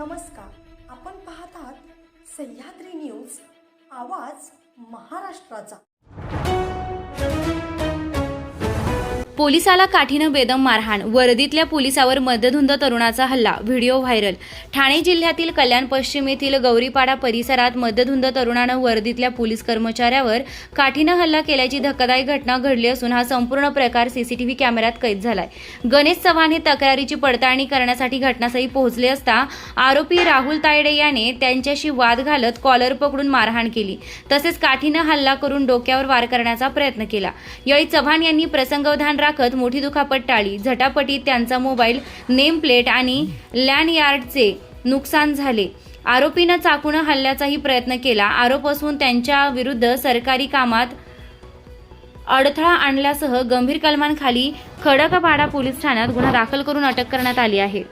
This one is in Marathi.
नमस्कार, आपण पाहत आहात सह्याद्री न्यूज, आवाज महाराष्ट्राचा। पोलिसाला काठीनं बेदम मारहाण, वर्दीतल्या पोलिसावर मध्यधुंद तरुणाचा हल्ला, व्हिडिओ व्हायरल। ठाणे जिल्ह्यातील कल्याण पश्चिम येथील गौरीपाडा परिसरात मध्यधुंद तरुणानं वर्दीतल्या पोलीस कर्मचाऱ्यावर काठीनं हल्ला केल्याची धक्कादायक घटना घडली असून हा संपूर्ण प्रकार सीसीटीव्ही कॅमेऱ्यात कैद झालाय। गणेश चव्हाण हे तक्रारीची पडताळणी करण्यासाठी घटनास्थळी पोहोचले असता आरोपी राहुल तायडे याने त्यांच्याशी वाद घालत कॉलर पकडून मारहाण केली, तसेच काठीनं हल्ला करून डोक्यावर वार करण्याचा प्रयत्न केला। यावेळी चव्हाण यांनी प्रसंगावधान राखत मोठी दुखापत टाळली। झटापटीत त्यांचा मोबाईल, नेम प्लेट आणि लँडयार्डचे नुकसान झाले। आरोपीनं चाकूनं हल्ल्याचाही प्रयत्न केला आरोप असून त्यांच्या विरुद्ध सरकारी कामात अडथळा आणल्यासह गंभीर कलमांखाली खडकपाडा पोलीस ठाण्यात गुन्हा दाखल करून अटक करण्यात आली आहे।